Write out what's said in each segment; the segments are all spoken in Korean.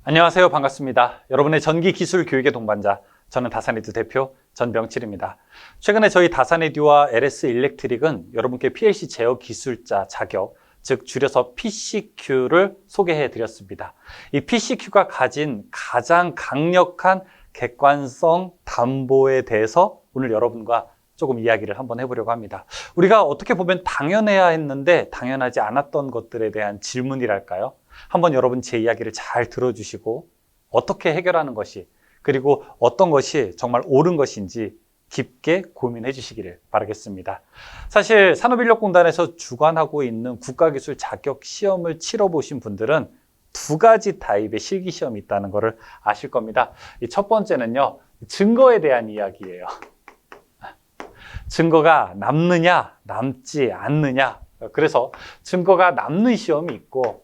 안녕하세요. 반갑습니다. 여러분의 전기기술 교육의 동반자, 저는 다산에듀 대표 전병칠입니다. 최근에 저희 다산에듀와 LS 일렉트릭은 여러분께 PLC 제어 기술자 자격, 즉 줄여서 PCQ를 소개해 드렸습니다. 이 PCQ가 가진 가장 강력한 객관성 담보에 대해서 오늘 여러분과 조금 이야기를 한번 해보려고 합니다. 우리가 어떻게 보면 당연해야 했는데 당연하지 않았던 것들에 대한 질문이랄까요? 한번 여러분 제 이야기를 잘 들어주시고 어떻게 해결하는 것이, 그리고 어떤 것이 정말 옳은 것인지 깊게 고민해 주시기를 바라겠습니다. 사실 산업인력공단에서 주관하고 있는 국가기술 자격 시험을 치러보신 분들은 두 가지 타입의 실기시험이 있다는 것을 아실 겁니다. 첫 번째는요, 증거에 대한 이야기예요. 증거가 남느냐, 남지 않느냐. 그래서 증거가 남는 시험이 있고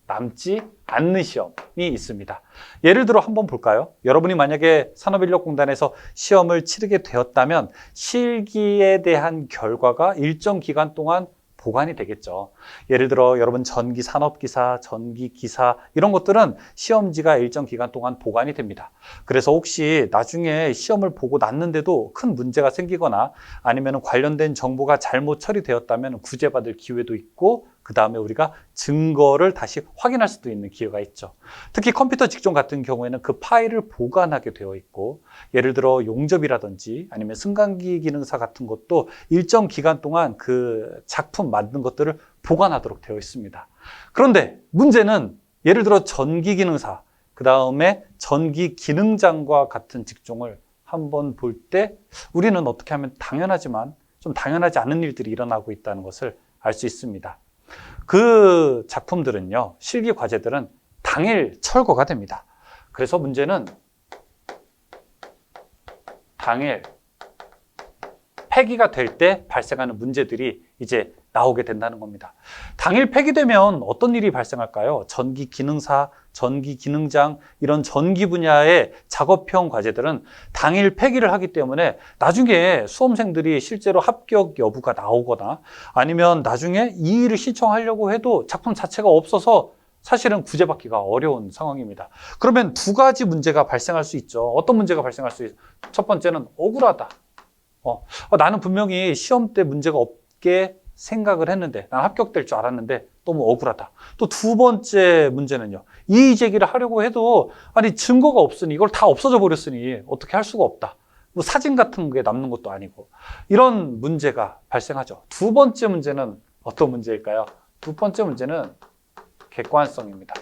남지 않는 시험이 있습니다. 예를 들어 한번 볼까요? 여러분이 만약에 산업인력공단에서 시험을 치르게 되었다면 실기에 대한 결과가 일정 기간 동안 보관이 되겠죠. 예를 들어 여러분 전기산업기사, 전기기사 이런 것들은 시험지가 일정 기간 동안 보관이 됩니다. 그래서 혹시 나중에 시험을 보고 났는데도 큰 문제가 생기거나 아니면 관련된 정보가 잘못 처리되었다면 구제받을 기회도 있고, 그 다음에 우리가 증거를 다시 확인할 수도 있는 기회가 있죠. 특히 컴퓨터 직종 같은 경우에는 그 파일을 보관하게 되어 있고, 예를 들어 용접이라든지 아니면 승강기 기능사 같은 것도 일정 기간 동안 그 작품 만든 것들을 보관하도록 되어 있습니다. 그런데 문제는 예를 들어 전기 기능사, 그 다음에 전기 기능장과 같은 직종을 한번 볼 때 우리는 어떻게 하면 당연하지만 좀 당연하지 않은 일들이 일어나고 있다는 것을 알 수 있습니다. 그 작품들은요, 실기 과제들은 당일 철거가 됩니다. 그래서 문제는 당일 폐기가 될 때 발생하는 문제들이 이제 나오게 된다는 겁니다. 당일 폐기되면 어떤 일이 발생할까요? 전기 기능사, 전기 기능장 이런 전기 분야의 작업형 과제들은 당일 폐기를 하기 때문에 나중에 수험생들이 실제로 합격 여부가 나오거나 아니면 나중에 이 일을 신청하려고 해도 작품 자체가 없어서 사실은 구제받기가 어려운 상황입니다. 그러면 두 가지 문제가 발생할 수 있죠. 어떤 문제가 발생할 수 있어요? 첫 번째는 억울하다. 나는 분명히 시험 때 문제가 없게 생각을 했는데, 난 합격될 줄 알았는데 너무 억울하다. 또 두 번째 문제는요, 이의 제기를 하려고 해도 아니 증거가 없으니, 이걸 다 없어져 버렸으니 어떻게 할 수가 없다. 뭐 사진 같은 게 남는 것도 아니고, 이런 문제가 발생하죠. 두 번째 문제는 어떤 문제일까요? 두 번째 문제는 객관성입니다.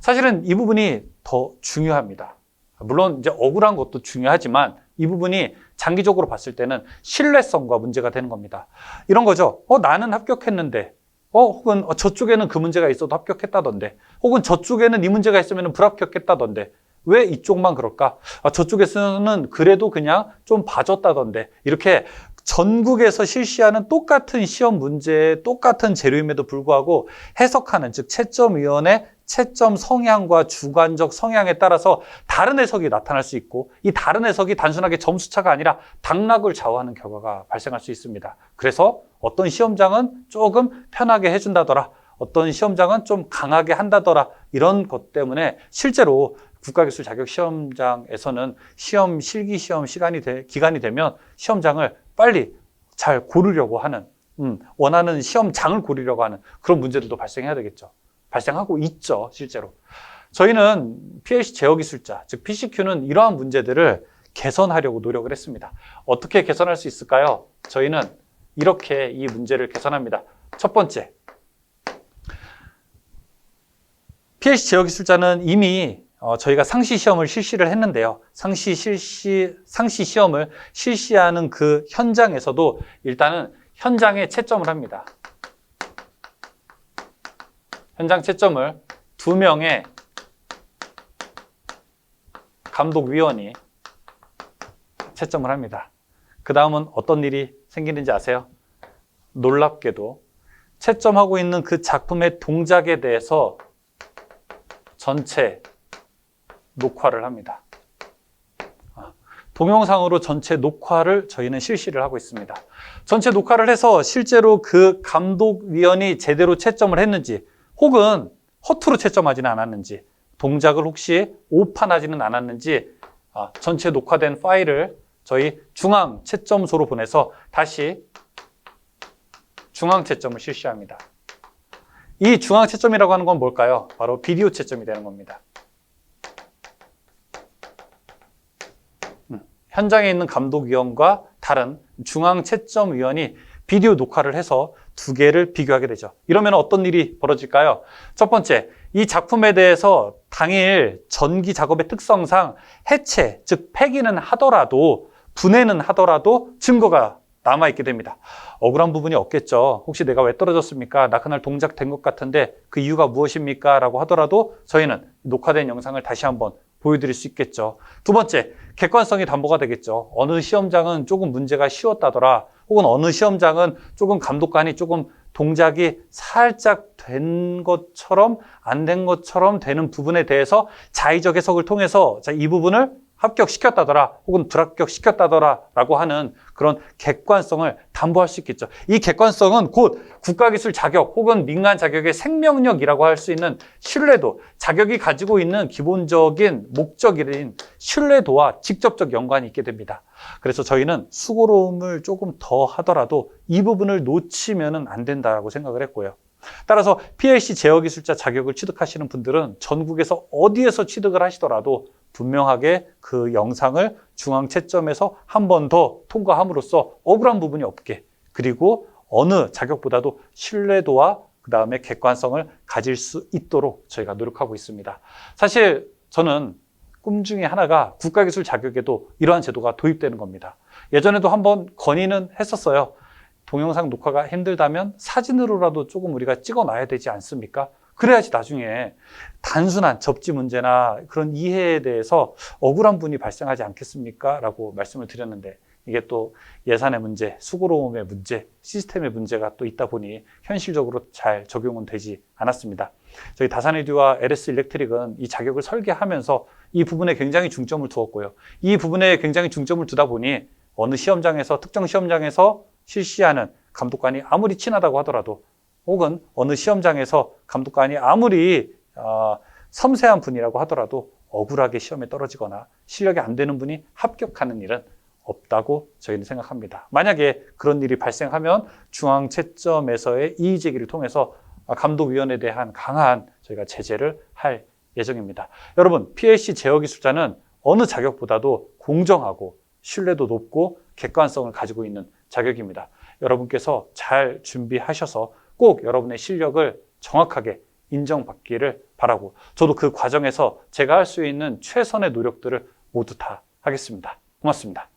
사실은 이 부분이 더 중요합니다. 물론 이제 억울한 것도 중요하지만 이 부분이 장기적으로 봤을 때는 신뢰성과 문제가 되는 겁니다. 이런 거죠. 나는 합격했는데, 혹은 저쪽에는 그 문제가 있어도 합격했다던데, 혹은 저쪽에는 이 문제가 있으면 불합격했다던데, 왜 이쪽만 그럴까? 저쪽에서는 그래도 그냥 좀 봐줬다던데, 이렇게 전국에서 실시하는 똑같은 시험 문제에 똑같은 재료임에도 불구하고 해석하는, 즉 채점위원회 채점 성향과 주관적 성향에 따라서 다른 해석이 나타날 수 있고, 이 다른 해석이 단순하게 점수차가 아니라 당락을 좌우하는 결과가 발생할 수 있습니다. 그래서 어떤 시험장은 조금 편하게 해준다더라, 어떤 시험장은 좀 강하게 한다더라, 이런 것 때문에 실제로 국가기술 자격시험장에서는 시험 실기시험 기간이 되면 시험장을 빨리 잘 고르려고 하는, 원하는 시험장을 고르려고 하는 그런 문제들도 발생해야 되겠죠. 발생하고 있죠, 실제로. 저희는 PLC 제어기술자, 즉 PCQ는 이러한 문제들을 개선하려고 노력을 했습니다. 어떻게 개선할 수 있을까요? 저희는 이렇게 이 문제를 개선합니다. 첫 번째, PLC 제어기술자는 이미 저희가 상시 시험을 실시를 했는데요. 상시 시험을 실시하는 그 현장에서도 일단은 현장에 채점을 합니다. 현장 채점을 2명의 감독위원이 채점을 합니다. 그 다음은 어떤 일이 생기는지 아세요? 놀랍게도 채점하고 있는 그 작품의 동작에 대해서 전체 녹화를 합니다. 동영상으로 전체 녹화를 저희는 실시를 하고 있습니다. 전체 녹화를 해서 실제로 그 감독위원이 제대로 채점을 했는지, 혹은 허투루 채점하지는 않았는지, 동작을 혹시 오판하지는 않았는지 전체 녹화된 파일을 저희 중앙 채점소로 보내서 다시 중앙 채점을 실시합니다. 이 중앙 채점이라고 하는 건 뭘까요? 바로 비디오 채점이 되는 겁니다. 현장에 있는 감독위원과 다른 중앙 채점위원이 비디오 녹화를 해서 두 개를 비교하게 되죠. 이러면 어떤 일이 벌어질까요? 첫 번째, 이 작품에 대해서 당일 전기 작업의 특성상 해체, 즉 폐기는 하더라도 분해는 하더라도 증거가 남아있게 됩니다. 억울한 부분이 없겠죠. 혹시 내가 왜 떨어졌습니까? 나 그날 동작된 것 같은데 그 이유가 무엇입니까? 라고 하더라도 저희는 녹화된 영상을 다시 한번 보여드릴 수 있겠죠. 두 번째, 객관성이 담보가 되겠죠. 어느 시험장은 조금 문제가 쉬웠다더라. 혹은 어느 시험장은 조금 감독관이 조금 동작이 살짝 된 것처럼 안 된 것처럼 되는 부분에 대해서 자의적 해석을 통해서 이 부분을 합격시켰다더라 혹은 불합격시켰다더라 라고 하는 그런 객관성을 담보할 수 있겠죠. 이 객관성은 곧 국가기술 자격 혹은 민간 자격의 생명력이라고 할 수 있는 신뢰도, 자격이 가지고 있는 기본적인 목적인 신뢰도와 직접적 연관이 있게 됩니다. 그래서 저희는 수고로움을 조금 더 하더라도 이 부분을 놓치면 안 된다고 생각을 했고요. 따라서 PLC 제어기술자 자격을 취득하시는 분들은 전국에서 어디에서 취득을 하시더라도 분명하게 그 영상을 중앙 채점에서 한 번 더 통과함으로써 억울한 부분이 없게, 그리고 어느 자격보다도 신뢰도와 그 다음에 객관성을 가질 수 있도록 저희가 노력하고 있습니다. 사실 저는 꿈 중에 하나가 국가기술 자격에도 이러한 제도가 도입되는 겁니다. 예전에도 한번 건의는 했었어요. 동영상 녹화가 힘들다면 사진으로라도 조금 우리가 찍어놔야 되지 않습니까? 그래야지 나중에 단순한 접지 문제나 그런 이해에 대해서 억울한 분이 발생하지 않겠습니까? 라고 말씀을 드렸는데 이게 또 예산의 문제, 수고로움의 문제, 시스템의 문제가 또 있다 보니 현실적으로 잘 적용은 되지 않았습니다. 저희 다산에듀와 LS 일렉트릭은 이 자격을 설계하면서 이 부분에 굉장히 중점을 두었고요. 이 부분에 굉장히 중점을 두다 보니 어느 시험장에서, 특정 시험장에서 실시하는 감독관이 아무리 친하다고 하더라도 혹은 어느 시험장에서 감독관이 아무리 섬세한 분이라고 하더라도 억울하게 시험에 떨어지거나 실력이 안 되는 분이 합격하는 일은 없다고 저희는 생각합니다. 만약에 그런 일이 발생하면 중앙채점에서의 이의제기를 통해서 감독위원회에 대한 강한 저희가 제재를 할 예정입니다. 여러분, PLC 제어기술자는 어느 자격보다도 공정하고 신뢰도 높고 객관성을 가지고 있는 자격입니다. 여러분께서 잘 준비하셔서 꼭 여러분의 실력을 정확하게 인정받기를 바라고, 저도 그 과정에서 제가 할 수 있는 최선의 노력들을 모두 다 하겠습니다. 고맙습니다.